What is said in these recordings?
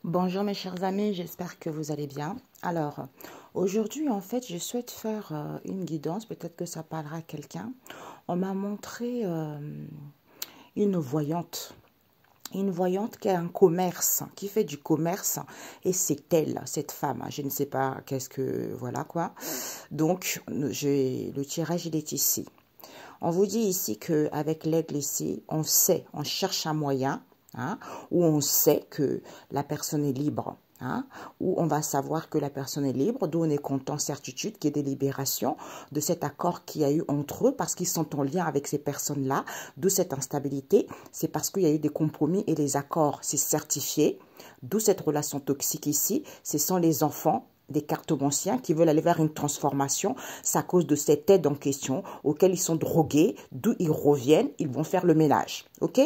Bonjour mes chers amis, j'espère que vous allez bien. Alors, aujourd'hui en fait, je souhaite faire une guidance, peut-être que ça parlera à quelqu'un. On m'a montré une voyante. Une voyante qui a un commerce, qui fait du commerce, et c'est elle, cette femme. Je ne sais pas qu'est-ce que, voilà quoi. Donc, le tirage, il est ici. On vous dit ici qu'avec l'aigle ici, on sait, on cherche un moyen, hein, où on sait que la personne est libre. Hein, où on va savoir que la personne est libre, d'où on est content, certitude, qu'il y ait des libérations de cet accord qu'il y a eu entre eux, parce qu'ils sont en lien avec ces personnes-là, d'où cette instabilité, c'est parce qu'il y a eu des compromis et les accords, c'est certifié, d'où cette relation toxique ici, ce sont les enfants des cartomanciens qui veulent aller vers une transformation, c'est à cause de cette aide en question, auquel ils sont drogués, d'où ils reviennent, ils vont faire le ménage, ok?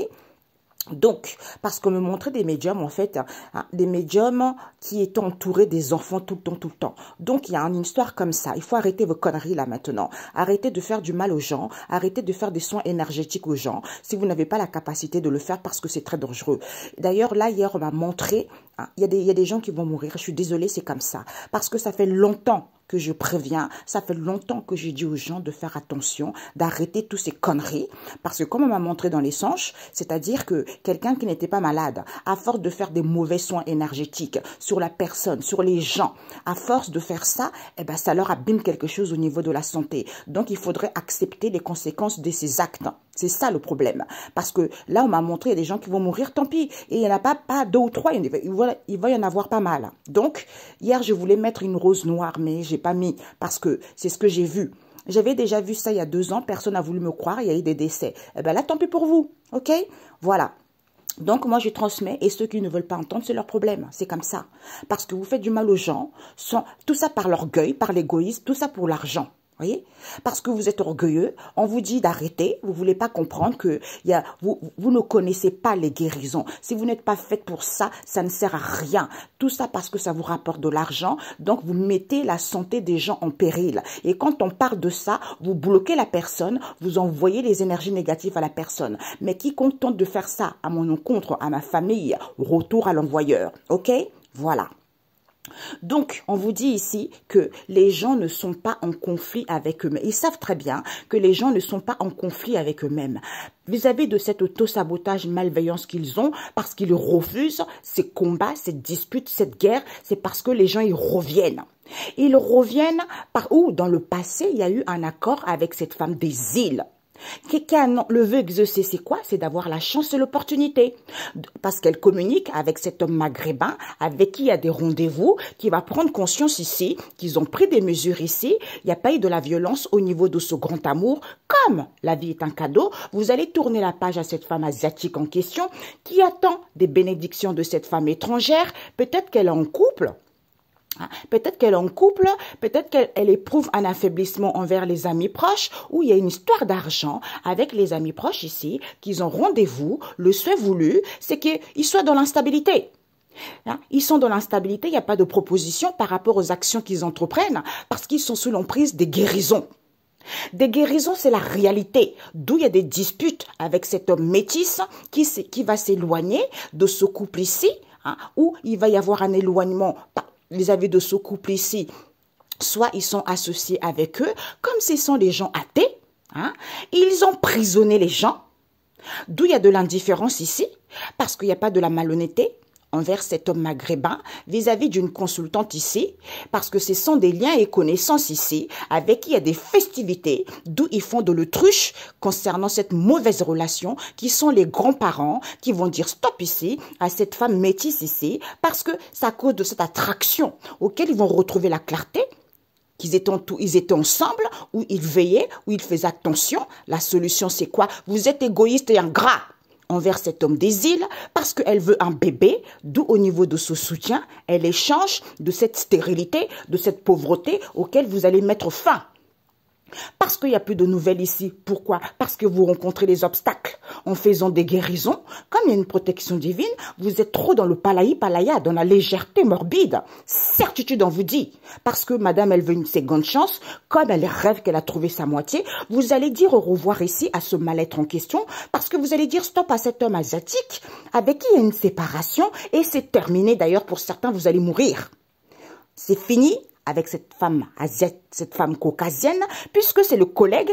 Donc, parce qu'on me montrait des médiums, en fait, hein, des médiums qui étaient entourés des enfants tout le temps. Donc, il y a une histoire comme ça. Il faut arrêter vos conneries là maintenant. Arrêtez de faire du mal aux gens. Arrêtez de faire des soins énergétiques aux gens si vous n'avez pas la capacité de le faire parce que c'est très dangereux. D'ailleurs, là, hier, on m'a montré, hein, il y a des gens qui vont mourir. Je suis désolée, c'est comme ça. Parce que ça fait longtemps que je préviens, ça fait longtemps que je dis aux gens de faire attention, d'arrêter toutes ces conneries, parce que comme on m'a montré dans les songes, c'est-à-dire que quelqu'un qui n'était pas malade, à force de faire des mauvais soins énergétiques sur la personne, sur les gens, à force de faire ça, eh ben, ça leur abîme quelque chose au niveau de la santé. Donc, il faudrait accepter les conséquences de ces actes. C'est ça le problème. Parce que là, on m'a montré, il y a des gens qui vont mourir, tant pis. Et il n'y en a pas deux ou trois, il va y en avoir pas mal. Donc, hier, je voulais mettre une rose noire, mais j'ai pas mis parce que c'est ce que j'ai vu. J'avais déjà vu ça il y a 2 ans, personne n'a voulu me croire, il y a eu des décès. Eh bien là, tant pis pour vous, ok? Voilà. Donc, moi, je transmets et ceux qui ne veulent pas entendre, c'est leur problème. C'est comme ça. Parce que vous faites du mal aux gens, tout ça par l'orgueil, par l'égoïsme, tout ça pour l'argent. Voyez? Parce que vous êtes orgueilleux, on vous dit d'arrêter, vous voulez pas comprendre que vous ne connaissez pas les guérisons. Si vous n'êtes pas fait pour ça, ça ne sert à rien. Tout ça parce que ça vous rapporte de l'argent, donc vous mettez la santé des gens en péril. Et quand on parle de ça, vous bloquez la personne, vous envoyez les énergies négatives à la personne. Mais quiconque tente de faire ça à mon encontre, à ma famille, retour à l'envoyeur. Ok? Voilà. Donc, on vous dit ici que les gens ne sont pas en conflit avec eux-mêmes. Ils savent très bien que les gens ne sont pas en conflit avec eux-mêmes. Vis-à-vis de cet auto-sabotage, malveillance qu'ils ont, parce qu'ils refusent ces combats, cette dispute, cette guerre, c'est parce que les gens, ils reviennent. Ils reviennent par où? Dans le passé, il y a eu un accord avec cette femme des îles. Le vœu exaucé, c'est quoi? C'est d'avoir la chance et l'opportunité. Parce qu'elle communique avec cet homme maghrébin, avec qui il y a des rendez-vous, qui va prendre conscience ici, qu'ils ont pris des mesures ici. Il n'y a pas eu de la violence au niveau de ce grand amour. Comme la vie est un cadeau, vous allez tourner la page à cette femme asiatique en question, qui attend des bénédictions de cette femme étrangère. Peut-être qu'elle est en couple. Peut-être qu'elle est en couple, peut-être qu'elle éprouve un affaiblissement envers les amis proches, ou il y a une histoire d'argent avec les amis proches ici, qu'ils ont rendez-vous, le souhait voulu, c'est qu'ils soient dans l'instabilité. Ils sont dans l'instabilité, il n'y a pas de proposition par rapport aux actions qu'ils entreprennent, parce qu'ils sont sous l'emprise des guérisons. Des guérisons, c'est la réalité, d'où il y a des disputes avec cet homme métis qui va s'éloigner de ce couple ici, où il va y avoir un éloignement vis-à-vis de ce couple ici, soit ils sont associés avec eux, comme ce sont des gens athées, ils ont prisonné les gens, d'où il y a de l'indifférence ici, parce qu'il n'y a pas de la malhonnêteté envers cet homme maghrébin vis-à-vis d'une consultante ici, parce que ce sont des liens et connaissances ici, avec qui il y a des festivités, d'où ils font de l'autruche concernant cette mauvaise relation, qui sont les grands-parents qui vont dire stop ici, à cette femme métisse ici, parce que c'est à cause de cette attraction auquel ils vont retrouver la clarté, ils étaient ensemble, où ils veillaient, où ils faisaient attention. La solution, c'est quoi? Vous êtes égoïste et ingrat envers cet homme des îles parce qu'elle veut un bébé, d'où au niveau de ce soutien, elle échange de cette stérilité, de cette pauvreté auquel vous allez mettre fin. Parce qu'il n'y a plus de nouvelles ici. Pourquoi? Parce que vous rencontrez des obstacles en faisant des guérisons. Comme il y a une protection divine, vous êtes trop dans le palaya, dans la légèreté morbide. Certitude, on vous dit. Parce que madame, elle veut une seconde chance. Comme elle rêve qu'elle a trouvé sa moitié, vous allez dire au revoir ici à ce mal-être en question. Parce que vous allez dire stop à cet homme asiatique avec qui il y a une séparation. Et c'est terminé. D'ailleurs, pour certains, vous allez mourir. C'est fini avec cette femme asiatique, cette femme caucasienne, puisque c'est le collègue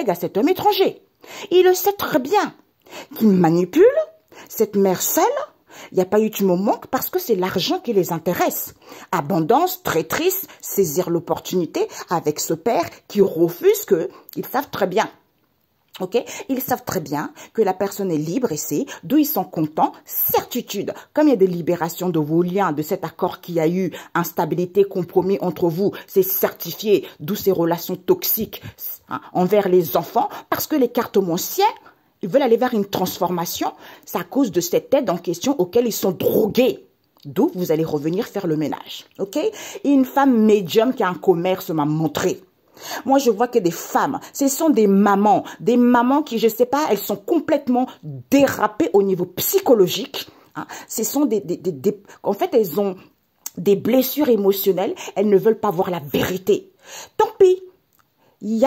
à cet homme étranger. Il le sait très bien qu'il manipule cette mère seule. Il n'y a pas eu de manque parce que c'est l'argent qui les intéresse. Abondance, traîtrise, saisir l'opportunité avec ce père qui refuse que, ils savent très bien. Ok, ils savent très bien que la personne est libre ici, d'où ils sont contents, certitude. Comme il y a des libérations de vos liens, de cet accord qu'il y a eu, instabilité, compromis entre vous, c'est certifié, d'où ces relations toxiques envers les enfants, parce que les cartes moncières, ils veulent aller vers une transformation, c'est à cause de cette aide en question auquel ils sont drogués. D'où vous allez revenir faire le ménage. Ok, et une femme médium qui a un commerce m'a montré. Moi, je vois que des femmes, ce sont des mamans qui, je sais pas, elles sont complètement dérapées au niveau psychologique. Hein. Ce sont en fait, elles ont des blessures émotionnelles. Elles ne veulent pas voir la vérité. Tant pis, il y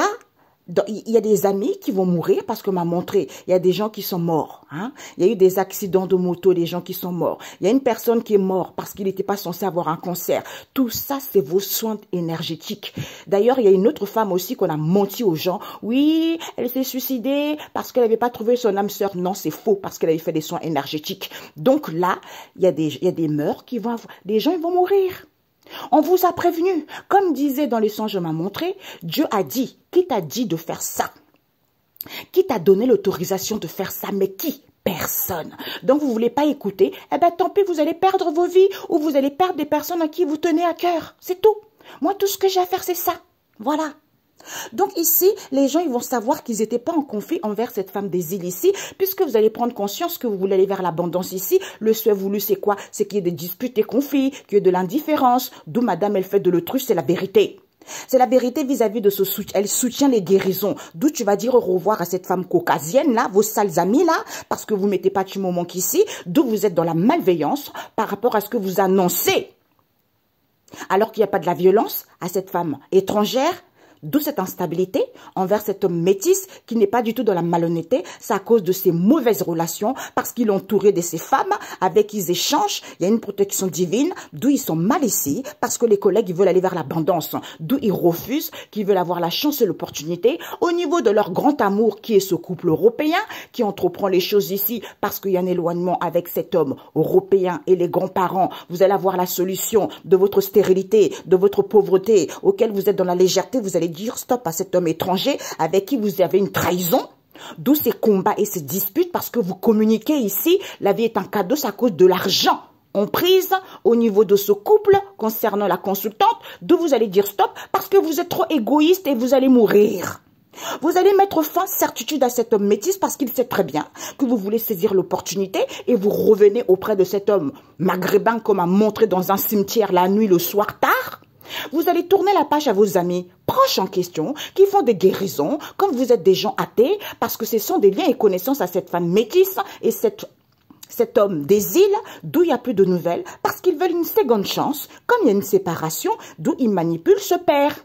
a des amis qui vont mourir parce que m'a montré, il y a des gens qui sont morts. Hein? Il y a eu des accidents de moto, des gens qui sont morts. Il y a une personne qui est morte parce qu'il n'était pas censé avoir un cancer. Tout ça, c'est vos soins énergétiques. D'ailleurs, il y a une autre femme aussi qu'on a menti aux gens. Oui, elle s'est suicidée parce qu'elle n'avait pas trouvé son âme sœur. Non, c'est faux parce qu'elle avait fait des soins énergétiques. Donc là, il y a des meurtres qui vont, des gens ils vont mourir. On vous a prévenu. Comme disait dans les songes, je m'a montré, Dieu a dit, qui t'a dit de faire ça? Qui t'a donné l'autorisation de faire ça? Mais qui? Personne. Donc vous voulez pas écouter? Eh ben tant pis, vous allez perdre vos vies ou vous allez perdre des personnes à qui vous tenez à cœur. C'est tout. Moi, tout ce que j'ai à faire, c'est ça. Voilà. Donc ici, les gens ils vont savoir qu'ils n'étaient pas en conflit envers cette femme des îles ici, puisque vous allez prendre conscience que vous voulez aller vers l'abondance ici. Le souhait voulu, c'est quoi? C'est qu'il y ait des disputes, des conflits, qu'il y ait de l'indifférence. D'où madame, elle fait de l'autruche, c'est la vérité. C'est la vérité vis-à-vis de ce soutien. Elle soutient les guérisons. D'où tu vas dire au revoir à cette femme caucasienne là, vos sales amis là, parce que vous mettez pas du moment qu'ici. D'où vous êtes dans la malveillance par rapport à ce que vous annoncez. Alors qu'il n'y a pas de la violence à cette femme étrangère. D'où cette instabilité envers cet homme métis qui n'est pas du tout dans la malhonnêteté. C'est à cause de ses mauvaises relations, parce qu'il est entouré de ces femmes avec qui ils échangent. Il y a une protection divine, d'où ils sont mal ici, parce que les collègues ils veulent aller vers l'abondance, d'où ils refusent, qu'ils veulent avoir la chance et l'opportunité. Au niveau de leur grand amour qui est ce couple européen, qui entreprend les choses ici parce qu'il y a un éloignement avec cet homme européen et les grands-parents. Vous allez avoir la solution de votre stérilité, de votre pauvreté, auquel vous êtes dans la légèreté. Vous allez dire stop à cet homme étranger avec qui vous avez une trahison. D'où ces combats et ces disputes parce que vous communiquez ici. La vie est un cadeau, c'est à cause de l'argent. On prise au niveau de ce couple concernant la consultante. D'où vous allez dire stop parce que vous êtes trop égoïste et vous allez mourir. Vous allez mettre fin, certitude, à cet homme métis parce qu'il sait très bien que vous voulez saisir l'opportunité et vous revenez auprès de cet homme maghrébin comme a montré dans un cimetière la nuit, le soir tard. Vous allez tourner la page à vos amis proches en question qui font des guérisons comme vous êtes des gens athées parce que ce sont des liens et connaissances à cette femme métisse et cet homme des îles d'où il n'y a plus de nouvelles parce qu'ils veulent une seconde chance comme il y a une séparation d'où ils manipulent ce père.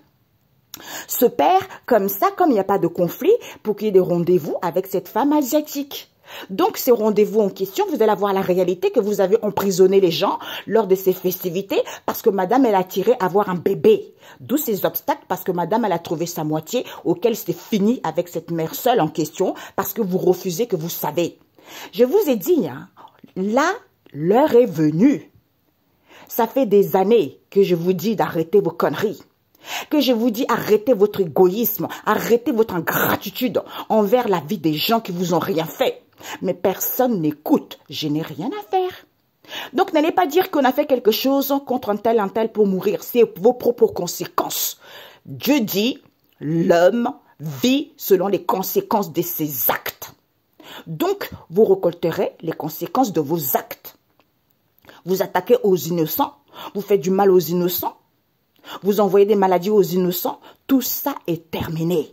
Ce père, comme ça, comme il n'y a pas de conflit, pour qu'il y ait des rendez-vous avec cette femme asiatique. Donc, ces rendez-vous en question, vous allez avoir la réalité que vous avez emprisonné les gens lors de ces festivités parce que madame, elle a tiré avoir un bébé. D'où ces obstacles parce que madame, elle a trouvé sa moitié auquel c'est fini avec cette mère seule en question parce que vous refusez que vous savez. Je vous ai dit, hein, là, l'heure est venue. Ça fait des années que je vous dis d'arrêter vos conneries. Que je vous dis, arrêtez votre égoïsme, arrêtez votre ingratitude envers la vie des gens qui vous ont rien fait. Mais personne n'écoute, je n'ai rien à faire. Donc n'allez pas dire qu'on a fait quelque chose contre un tel pour mourir, c'est vos propres conséquences. Dieu dit, l'homme vit selon les conséquences de ses actes. Donc vous récolterez les conséquences de vos actes. Vous attaquez aux innocents, vous faites du mal aux innocents. Vous envoyez des maladies aux innocents. Tout ça est terminé.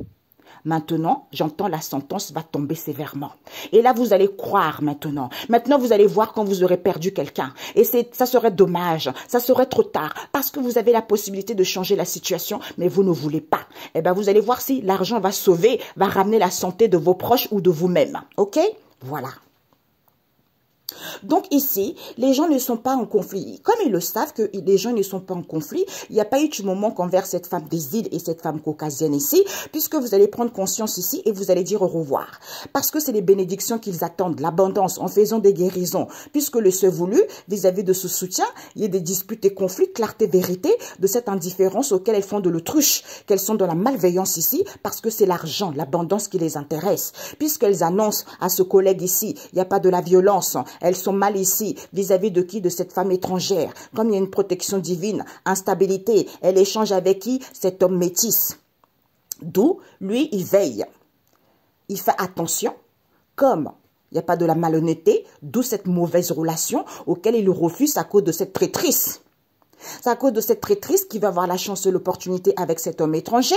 Maintenant, j'entends la sentence va tomber sévèrement. Et là, vous allez croire maintenant. Maintenant, vous allez voir quand vous aurez perdu quelqu'un. Et ça serait dommage. Ça serait trop tard. Parce que vous avez la possibilité de changer la situation, mais vous ne voulez pas. Eh bien, vous allez voir si l'argent va sauver, va ramener la santé de vos proches ou de vous-même. OK? Voilà. Donc ici, les gens ne sont pas en conflit. Comme ils le savent que les gens ne sont pas en conflit, il n'y a pas eu de moment qu'envers cette femme des îles et cette femme caucasienne ici, puisque vous allez prendre conscience ici et vous allez dire au revoir. Parce que c'est les bénédictions qu'ils attendent, l'abondance en faisant des guérisons. Puisque le seul voulu, vis-à-vis de ce soutien, il y a des disputes et conflits, clarté, vérité, de cette indifférence auquel elles font de l'autruche, qu'elles sont dans la malveillance ici, parce que c'est l'argent, l'abondance qui les intéresse. Puisqu'elles annoncent à ce collègue ici, il n'y a pas de la violence, elles sont mal ici, vis-à-vis de qui? De cette femme étrangère. Comme il y a une protection divine, instabilité, elle échange avec qui? Cet homme métis. D'où, lui, il veille. Il fait attention, comme il n'y a pas de la malhonnêteté, d'où cette mauvaise relation auquel il refuse à cause de cette traîtrise. C'est à cause de cette traîtrise qu'il va avoir la chance et l'opportunité avec cet homme étranger.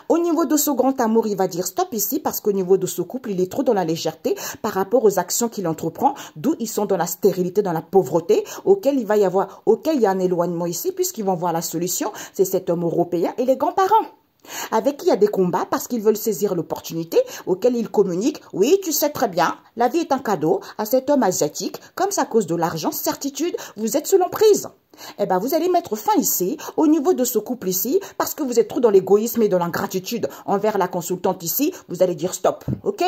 Au niveau de ce grand amour, il va dire stop ici parce qu'au niveau de ce couple, il est trop dans la légèreté par rapport aux actions qu'il entreprend, d'où ils sont dans la stérilité, dans la pauvreté, auquel il y a un éloignement ici, puisqu'ils vont voir la solution, c'est cet homme européen et les grands-parents. Avec qui il y a des combats parce qu'ils veulent saisir l'opportunité auquel ils communiquent. Oui, tu sais très bien, la vie est un cadeau à cet homme asiatique. Comme c'est à cause de l'argent, certitude, vous êtes sous l'emprise. Eh bien, vous allez mettre fin ici, au niveau de ce couple ici, parce que vous êtes trop dans l'égoïsme et dans l'ingratitude envers la consultante ici. Vous allez dire stop, ok?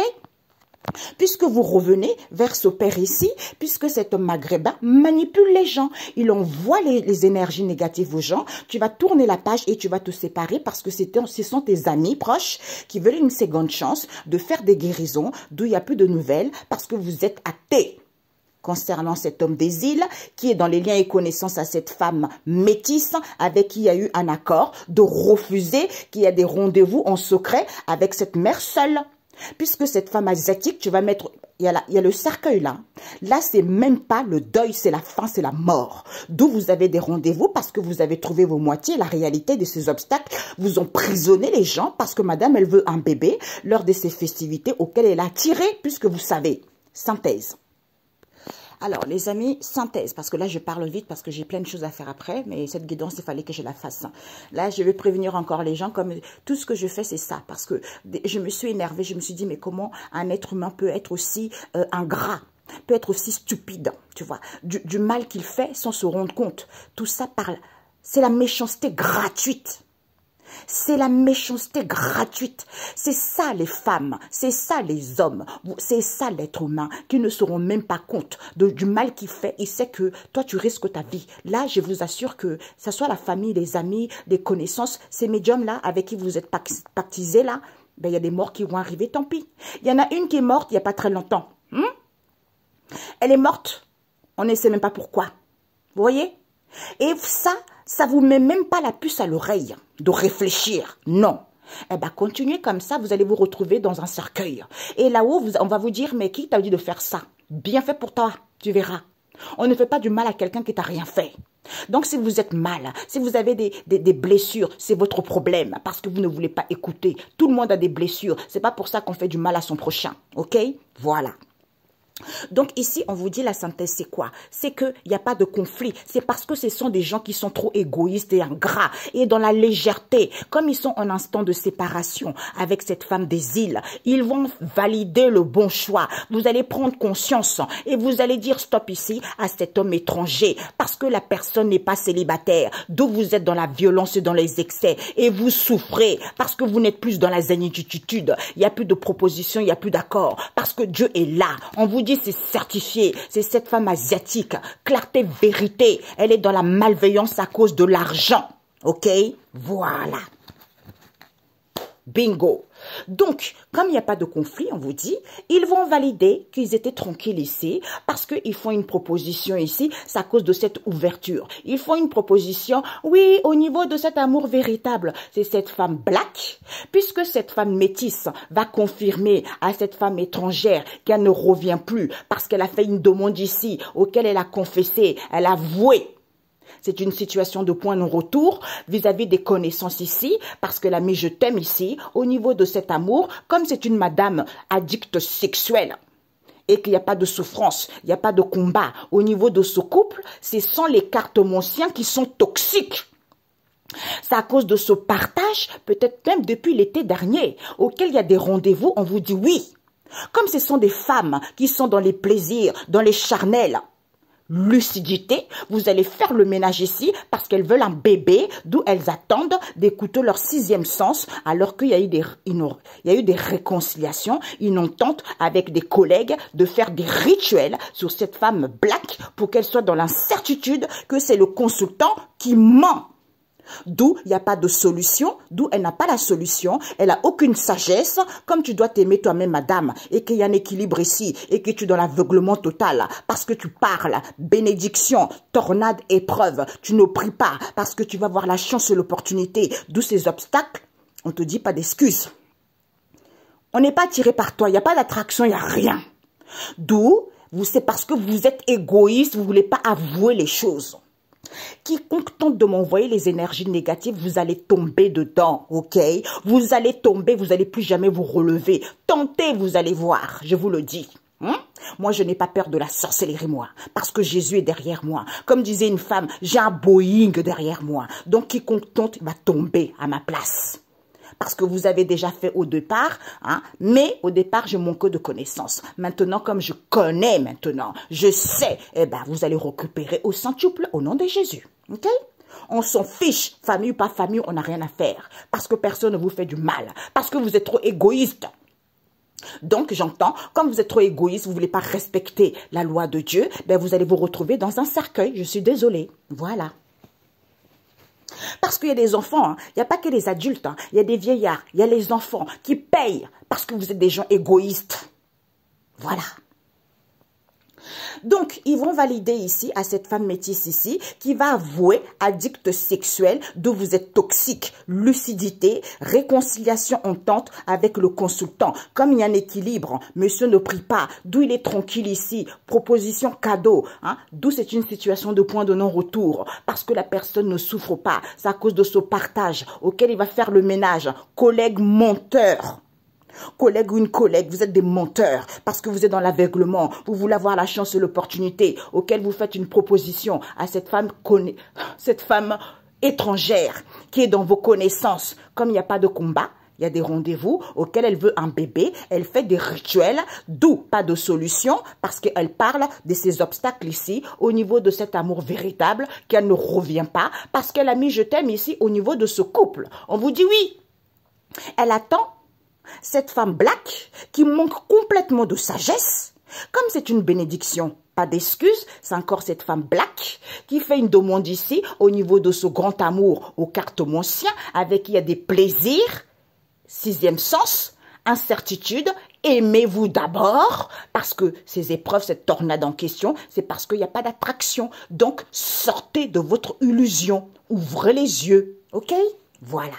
Puisque vous revenez vers ce père ici, puisque cet homme maghrébin manipule les gens, il envoie les énergies négatives aux gens, tu vas tourner la page et tu vas te séparer parce que ce sont tes amis proches qui veulent une seconde chance de faire des guérisons, d'où il n'y a plus de nouvelles, parce que vous êtes athée. Concernant cet homme des îles, qui est dans les liens et connaissances à cette femme métisse, avec qui il y a eu un accord de refuser qu'il y a des rendez-vous en secret avec cette mère seule. Puisque cette femme asiatique, tu vas mettre, il y a le cercueil là. Là, c'est même pas le deuil, c'est la fin, c'est la mort. D'où vous avez des rendez-vous parce que vous avez trouvé vos moitiés. La réalité de ces obstacles vous ont prisonné les gens parce que madame, elle veut un bébé lors de ces festivités auxquelles elle a tiré, puisque vous savez. Synthèse. Alors, les amis, synthèse, parce que là, je parle vite parce que j'ai plein de choses à faire après, mais cette guidance, il fallait que je la fasse. Là, je vais prévenir encore les gens, comme tout ce que je fais, c'est ça, parce que je me suis énervée, je me suis dit, mais comment un être humain peut être aussi ingrat, peut être aussi stupide, tu vois, du mal qu'il fait sans se rendre compte. Tout ça parle, c'est la méchanceté gratuite. C'est la méchanceté gratuite. C'est ça les femmes, c'est ça les hommes, c'est ça l'être humain qui ne se rend même pas compte du mal qu'il fait. Il sait que toi tu risques ta vie. Là, je vous assure que ce soit la famille, les amis, les connaissances, ces médiums-là avec qui vous êtes pactisés là, ben, il y a des morts qui vont arriver, tant pis. Il y en a une qui est morte il n'y a pas très longtemps. Elle est morte, on ne sait même pas pourquoi. Vous voyez? Et ça vous met même pas la puce à l'oreille de réfléchir. Non. Eh bien, continuez comme ça, vous allez vous retrouver dans un cercueil. Et là-haut, on va vous dire, mais qui t'a dit de faire ça? Bien fait pour toi, tu verras. On ne fait pas du mal à quelqu'un qui t'a rien fait. Donc, si vous êtes mal, si vous avez des blessures, c'est votre problème parce que vous ne voulez pas écouter. Tout le monde a des blessures. C'est pas pour ça qu'on fait du mal à son prochain. OK? Voilà. Donc ici, on vous dit la synthèse, c'est quoi? C'est qu'il n'y a pas de conflit. C'est parce que ce sont des gens qui sont trop égoïstes et ingrats. Et dans la légèreté, comme ils sont en instant de séparation avec cette femme des îles, ils vont valider le bon choix. Vous allez prendre conscience et vous allez dire stop ici à cet homme étranger parce que la personne n'est pas célibataire. D'où vous êtes dans la violence et dans les excès. Et vous souffrez parce que vous n'êtes plus dans la zénitude. Il n'y a plus de proposition, il n'y a plus d'accord. Parce que Dieu est là. On vous dit c'est certifié, c'est cette femme asiatique, clarté, vérité, elle est dans la malveillance à cause de l'argent, ok? Voilà. Bingo. Donc, comme il n'y a pas de conflit, on vous dit, ils vont valider qu'ils étaient tranquilles ici parce qu'ils font une proposition ici, c'est à cause de cette ouverture. Ils font une proposition, oui, au niveau de cet amour véritable, c'est cette femme black, puisque cette femme métisse va confirmer à cette femme étrangère qu'elle ne revient plus parce qu'elle a fait une demande ici, auquel elle a confessé, elle a avoué. C'est une situation de point non-retour vis-à-vis des connaissances ici, parce que l'ami je t'aime ici, au niveau de cet amour, comme c'est une madame addicte sexuelle, et qu'il n'y a pas de souffrance, il n'y a pas de combat au niveau de ce couple, ce sont les cartes monciens qui sont toxiques. C'est à cause de ce partage, peut-être même depuis l'été dernier, auquel il y a des rendez-vous, on vous dit oui. Comme ce sont des femmes qui sont dans les plaisirs, dans les charnels, lucidité, vous allez faire le ménage ici parce qu'elles veulent un bébé, d'où elles attendent d'écouter leur sixième sens, alors qu'il y a eu des réconciliations, une entente avec des collègues de faire des rituels sur cette femme black pour qu'elle soit dans l'incertitude que c'est le consultant qui ment. D'où il n'y a pas de solution, d'où elle n'a pas la solution, elle n'a aucune sagesse, comme tu dois t'aimer toi-même, madame, et qu'il y a un équilibre ici, et que tu es dans l'aveuglement total, parce que tu parles, bénédiction, tornade, épreuve, tu ne pries pas, parce que tu vas voir la chance et l'opportunité, d'où ces obstacles, on ne te dit pas d'excuses. On n'est pas attiré par toi, il n'y a pas d'attraction, il n'y a rien. D'où, c'est parce que vous êtes égoïste, vous ne voulez pas avouer les choses. Quiconque tente de m'envoyer les énergies négatives, vous allez tomber dedans, ok? Vous allez tomber, vous n'allez plus jamais vous relever. Tentez, vous allez voir, je vous le dis. Moi, je n'ai pas peur de la sorcellerie, moi, parce que Jésus est derrière moi. Comme disait une femme, j'ai un Boeing derrière moi. Donc, quiconque tente va tomber à ma place. Parce que vous avez déjà fait au départ, mais au départ, je manque de connaissances. Maintenant, comme je connais maintenant, je sais, vous allez récupérer au centuple au nom de Jésus. Ok? On s'en fiche, famille ou pas famille, on n'a rien à faire. Parce que personne ne vous fait du mal. Parce que vous êtes trop égoïste. Donc, j'entends, comme vous êtes trop égoïste, vous ne voulez pas respecter la loi de Dieu, vous allez vous retrouver dans un cercueil. Je suis désolée. Voilà. Parce qu'il y a des enfants, il n'y a pas que les adultes, il y a des vieillards, il y a les enfants qui payent parce que vous êtes des gens égoïstes. Voilà. Donc, ils vont valider ici, à cette femme métisse ici, qui va avouer addict sexuel, d'où vous êtes toxique, lucidité, réconciliation entente avec le consultant. Comme il y a un équilibre, monsieur ne prie pas, d'où il est tranquille ici, proposition cadeau, d'où c'est une situation de point de non-retour, parce que la personne ne souffre pas, c'est à cause de ce partage auquel il va faire le ménage, collègue menteur. Collègue ou une collègue, vous êtes des menteurs parce que vous êtes dans l'aveuglement. Vous voulez avoir la chance et l'opportunité auquel vous faites une proposition à cette femme étrangère qui est dans vos connaissances. Comme il n'y a pas de combat, il y a des rendez-vous auxquels elle veut un bébé, elle fait des rituels, d'où pas de solution parce qu'elle parle de ces obstacles ici au niveau de cet amour véritable qu'elle ne revient pas parce qu'elle a mis je t'aime ici au niveau de ce couple. On vous dit oui. Elle attend cette femme black qui manque complètement de sagesse, comme c'est une bénédiction, pas d'excuse, c'est encore cette femme black qui fait une demande ici au niveau de ce grand amour aux cartes monciens avec qui il y a des plaisirs, sixième sens, incertitude, aimez-vous d'abord parce que ces épreuves, cette tornade en question, c'est parce qu'il n'y a pas d'attraction. Donc, sortez de votre illusion, ouvrez les yeux, ok? Voilà.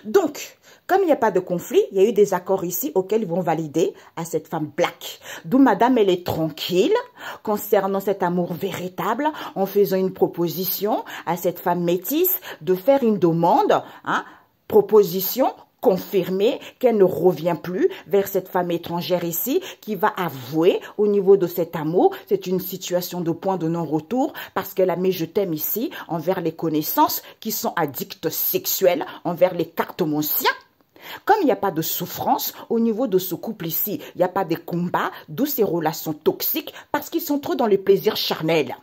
Donc, comme il n'y a pas de conflit, il y a eu des accords ici auxquels ils vont valider à cette femme black. D'où madame, elle est tranquille concernant cet amour véritable en faisant une proposition à cette femme métisse de faire une demande, proposition confirmée qu'elle ne revient plus vers cette femme étrangère ici qui va avouer au niveau de cet amour. C'est une situation de point de non-retour parce qu'elle a mis je t'aime ici envers les connaissances qui sont addictes sexuelles, envers les cartes monciens. Comme il n'y a pas de souffrance au niveau de ce couple ici, il n'y a pas de combat, d'où ces relations toxiques parce qu'ils sont trop dans les plaisirs charnels.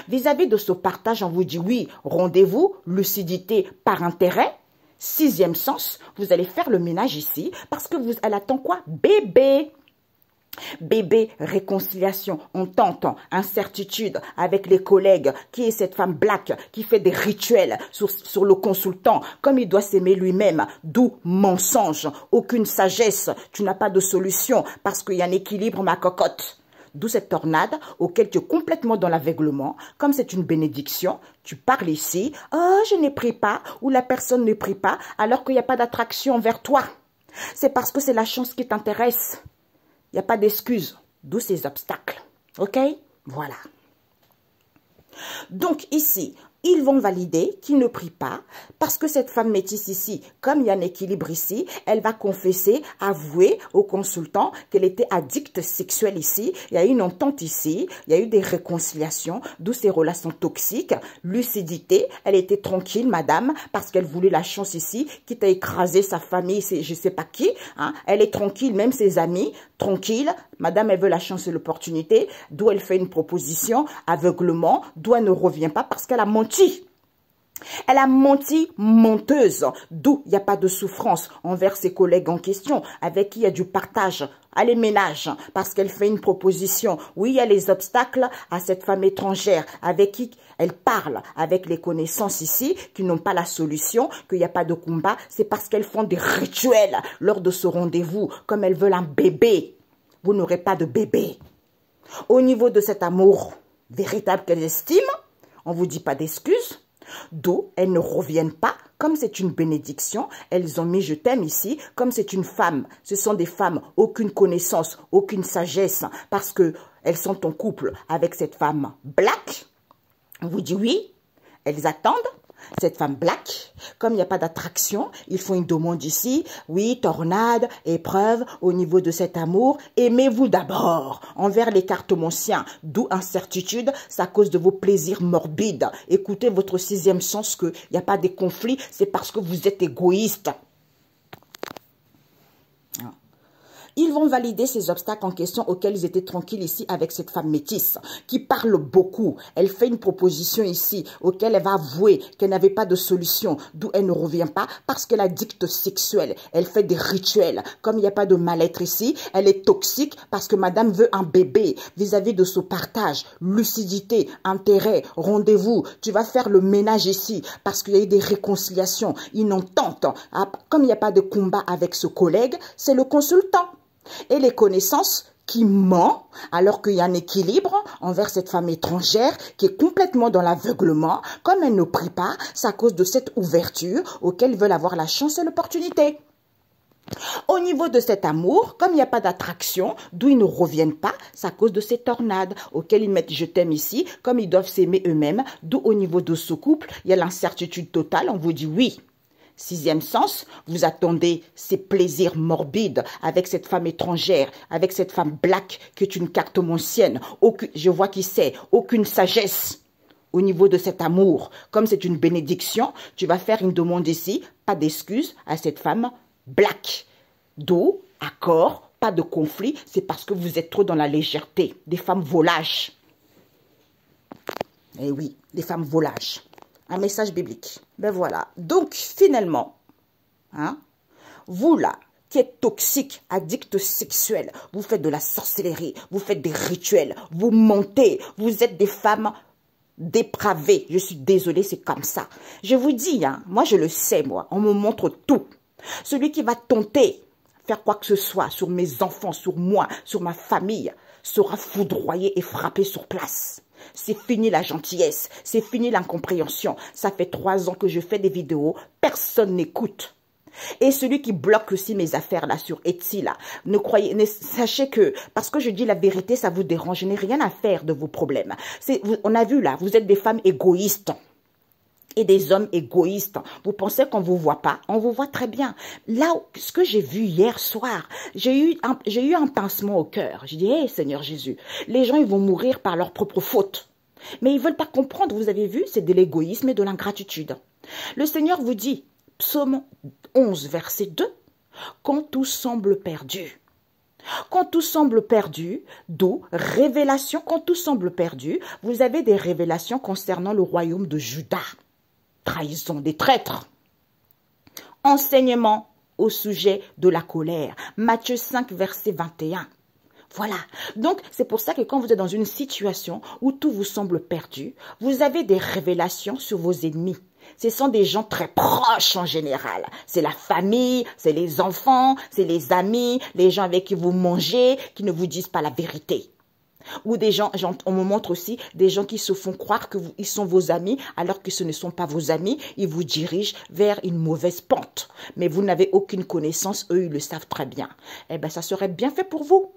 Vis-à-vis de ce partage, on vous dit oui, rendez-vous, lucidité par intérêt, sixième sens, vous allez faire le ménage ici parce que elle attend quoi? Bébé. Bébé, réconciliation, entente, incertitude avec les collègues, qui est cette femme black qui fait des rituels sur le consultant, comme il doit s'aimer lui-même, d'où mensonge, aucune sagesse, tu n'as pas de solution parce qu'il y a un équilibre, ma cocotte. D'où cette tornade auquel tu es complètement dans l'aveuglement. Comme c'est une bénédiction, tu parles ici, oh je n'ai pris pas, ou la personne ne prie pas, alors qu'il n'y a pas d'attraction vers toi. C'est parce que c'est la chance qui t'intéresse. Il n'y a pas d'excuse, d'où ces obstacles. Ok? Voilà. Donc ici, ils vont valider qu'ils ne prient pas parce que cette femme métisse ici, comme il y a un équilibre ici, elle va confesser, avouer au consultant qu'elle était addicte sexuelle ici. Il y a eu une entente ici, il y a eu des réconciliations, d'où ces relations toxiques, lucidité. Elle était tranquille, madame, parce qu'elle voulait la chance ici, quitte à écraser sa famille, je ne sais pas qui. Hein. Elle est tranquille, même ses amis, tranquille. Madame, elle veut la chance et l'opportunité, d'où elle fait une proposition aveuglement, d'où elle ne revient pas parce qu'elle a menti. Elle a menti, menteuse, d'où il n'y a pas de souffrance envers ses collègues en question, avec qui il y a du partage. Allez, ménage, parce qu'elle fait une proposition. Oui, il y a les obstacles à cette femme étrangère, avec qui elle parle, avec les connaissances ici, qui n'ont pas la solution, qu'il n'y a pas de combat. C'est parce qu'elles font des rituels lors de ce rendez-vous, comme elles veulent un bébé. Vous n'aurez pas de bébé. Au niveau de cet amour véritable qu'elles estiment, on ne vous dit pas d'excuses. D'où elles ne reviennent pas, comme c'est une bénédiction, elles ont mis je t'aime ici, comme c'est une femme, ce sont des femmes, aucune connaissance, aucune sagesse, parce que elles sont en couple avec cette femme black. On vous dit oui, elles attendent. Cette femme black, comme il n'y a pas d'attraction, ils font une demande ici. Oui, tornade, épreuve, au niveau de cet amour. Aimez-vous d'abord envers les cartomanciens. D'où incertitude, c'est à cause de vos plaisirs morbides. Écoutez votre sixième sens qu'il n'y a pas de conflit, c'est parce que vous êtes égoïste. Ils vont valider ces obstacles en question auxquels ils étaient tranquilles ici avec cette femme métisse qui parle beaucoup. Elle fait une proposition ici auquel elle va avouer qu'elle n'avait pas de solution, d'où elle ne revient pas parce qu'elle est addicte sexuelle. Elle fait des rituels. Comme il n'y a pas de mal-être ici, elle est toxique parce que madame veut un bébé vis-à-vis de ce partage, lucidité, intérêt, rendez-vous. Tu vas faire le ménage ici parce qu'il y a eu des réconciliations, une entente. Comme il n'y a pas de combat avec ce collègue, c'est le consultant. Et les connaissances qui ment alors qu'il y a un équilibre envers cette femme étrangère qui est complètement dans l'aveuglement. Comme elle ne prie pas, c'est à cause de cette ouverture auquel ils veulent avoir la chance et l'opportunité. Au niveau de cet amour, comme il n'y a pas d'attraction, d'où ils ne reviennent pas, c'est à cause de ces tornades auxquelles ils mettent je t'aime ici, comme ils doivent s'aimer eux-mêmes, d'où au niveau de ce couple, il y a l'incertitude totale, on vous dit oui. Sixième sens, vous attendez ces plaisirs morbides avec cette femme étrangère, avec cette femme black qui est une cartomancienne. Je vois qui c'est, aucune sagesse au niveau de cet amour. Comme c'est une bénédiction, tu vas faire une demande ici, pas d'excuse à cette femme black. D'où, accord, pas de conflit, c'est parce que vous êtes trop dans la légèreté. Des femmes volages. Eh oui, des femmes volages. Un message biblique. Ben voilà. Donc, finalement, hein, vous là, qui êtes toxique, addict sexuel, vous faites de la sorcellerie, vous faites des rituels, vous mentez, vous êtes des femmes dépravées. Je suis désolée, c'est comme ça. Je vous dis, hein, moi je le sais, moi, on me montre tout. Celui qui va tenter faire quoi que ce soit sur mes enfants, sur moi, sur ma famille, sera foudroyé et frappé sur place. C'est fini la gentillesse, c'est fini l'incompréhension. Ça fait 3 ans que je fais des vidéos, personne n'écoute. Et celui qui bloque aussi mes affaires là sur Etsy là, sachez que, parce que je dis la vérité, ça vous dérange, je n'ai rien à faire de vos problèmes. On a vu là, vous êtes des femmes égoïstes. Et des hommes égoïstes. Vous pensez qu'on ne vous voit pas? On vous voit très bien. Là, ce que j'ai vu hier soir, j'ai eu un pincement au cœur. J'ai dit, hé Seigneur Jésus, les gens ils vont mourir par leur propre faute. Mais ils ne veulent pas comprendre, vous avez vu, c'est de l'égoïsme et de l'ingratitude. Le Seigneur vous dit, Psaume 11, verset 2, quand tout semble perdu. Quand tout semble perdu, d'où révélation, quand tout semble perdu, vous avez des révélations concernant le royaume de Juda. Trahison des traîtres. Enseignement au sujet de la colère. Matthieu 5, verset 21. Voilà. Donc, c'est pour ça que quand vous êtes dans une situation où tout vous semble perdu, vous avez des révélations sur vos ennemis. Ce sont des gens très proches en général. C'est la famille, c'est les enfants, c'est les amis, les gens avec qui vous mangez, qui ne vous disent pas la vérité. Ou des gens, on me montre aussi des gens qui se font croire qu'ils sont vos amis alors que ce ne sont pas vos amis. Ils vous dirigent vers une mauvaise pente. Mais vous n'avez aucune connaissance, eux ils le savent très bien. Eh bien ça serait bien fait pour vous.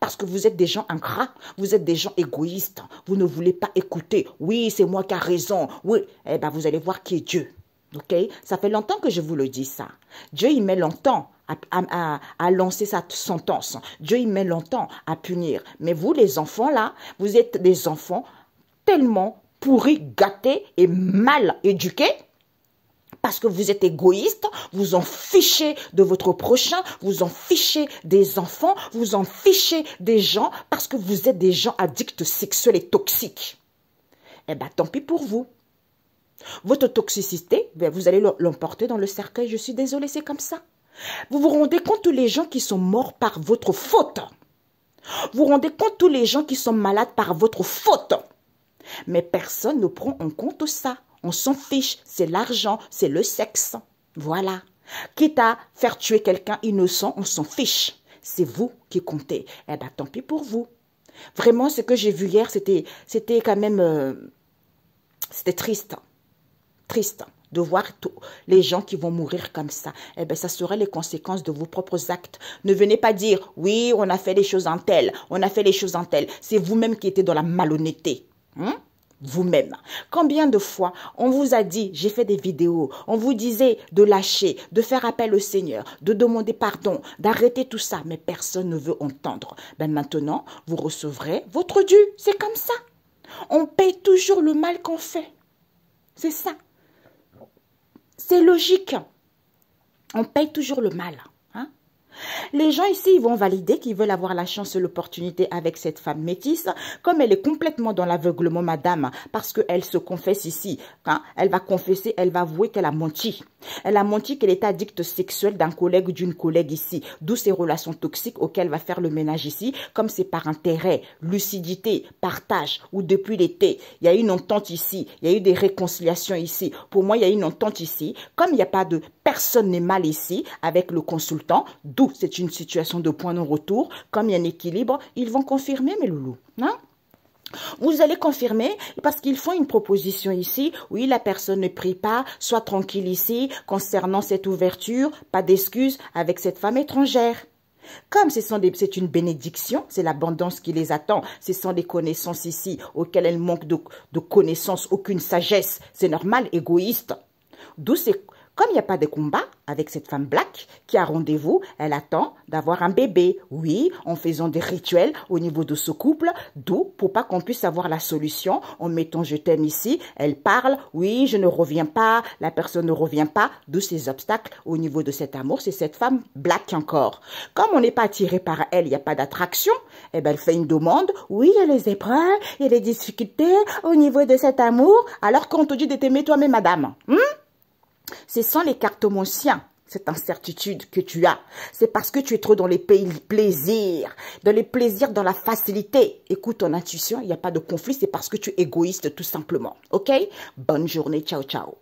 Parce que vous êtes des gens ingrats, vous êtes des gens égoïstes, vous ne voulez pas écouter. Oui, c'est moi qui ai raison. Oui, eh bien, vous allez voir qui est Dieu. Ok? Ça fait longtemps que je vous le dis ça. Dieu, il met longtemps à lancer sa sentence. Dieu, il met longtemps à punir. Mais vous, les enfants, là, vous êtes des enfants tellement pourris, gâtés et mal éduqués. Parce que vous êtes égoïste, vous en fichez de votre prochain, vous en fichez des enfants, vous en fichez des gens parce que vous êtes des gens addicts sexuels et toxiques. Eh bien, tant pis pour vous. Votre toxicité, vous allez l'emporter dans le cercueil. Je suis désolée, c'est comme ça. Vous vous rendez compte tous les gens qui sont morts par votre faute. Vous vous rendez compte tous les gens qui sont malades par votre faute. Mais personne ne prend en compte ça. On s'en fiche, c'est l'argent, c'est le sexe. Voilà. Quitte à faire tuer quelqu'un innocent, on s'en fiche. C'est vous qui comptez. Eh bien, tant pis pour vous. Vraiment, ce que j'ai vu hier, c'était quand même... c'était triste. Triste de voir les gens qui vont mourir comme ça. Eh bien, ça serait les conséquences de vos propres actes. Ne venez pas dire, oui, on a fait les choses en tel, on a fait les choses en tel. C'est vous-même qui étiez dans la malhonnêteté. Vous-même. Combien de fois on vous a dit, j'ai fait des vidéos, on vous disait de lâcher, de faire appel au Seigneur, de demander pardon, d'arrêter tout ça, mais personne ne veut entendre. Ben maintenant, vous recevrez votre dû. C'est comme ça. On paye toujours le mal qu'on fait. C'est ça. C'est logique. On paye toujours le mal. Les gens ici, ils vont valider qu'ils veulent avoir la chance et l'opportunité avec cette femme métisse. Comme elle est complètement dans l'aveuglement, madame, parce qu'elle se confesse ici. Elle va confesser, elle va avouer qu'elle a menti. Elle a menti qu'elle était addicte sexuelle d'un collègue ou d'une collègue ici. D'où ces relations toxiques auxquelles elle va faire le ménage ici. Comme c'est par intérêt, lucidité, partage, ou depuis l'été, il y a une entente ici. Il y a eu des réconciliations ici. Pour moi, il y a une entente ici. Comme il n'y a pas de personne n'est mal ici avec le consultant, d'où c'est une situation de point de retour. Comme il y a un équilibre, ils vont confirmer, mes loulous. Hein? Vous allez confirmer parce qu'ils font une proposition ici. Oui, la personne ne prie pas, sois tranquille ici concernant cette ouverture, pas d'excuses avec cette femme étrangère. Comme c'est une bénédiction, c'est l'abondance qui les attend. Ce sont des connaissances ici auxquelles elles manquent de connaissances, aucune sagesse. C'est normal, égoïste. D'où c'est... Comme il n'y a pas de combat avec cette femme black qui a rendez-vous, elle attend d'avoir un bébé. Oui, en faisant des rituels au niveau de ce couple, d'où pour pas qu'on puisse avoir la solution en mettant je t'aime ici, elle parle, oui, je ne reviens pas, la personne ne revient pas, d'où ces obstacles au niveau de cet amour, c'est cette femme black encore. Comme on n'est pas attiré par elle, il n'y a pas d'attraction, eh ben elle fait une demande, oui, il y a les épreuves, il y a les difficultés au niveau de cet amour, alors qu'on te dit de t'aimer toi-même, madame. Ce sont les cartomanciens, cette incertitude que tu as. C'est parce que tu es trop dans les plaisirs, dans la facilité. Écoute ton intuition, il n'y a pas de conflit, c'est parce que tu es égoïste tout simplement. Ok? Bonne journée, ciao, ciao.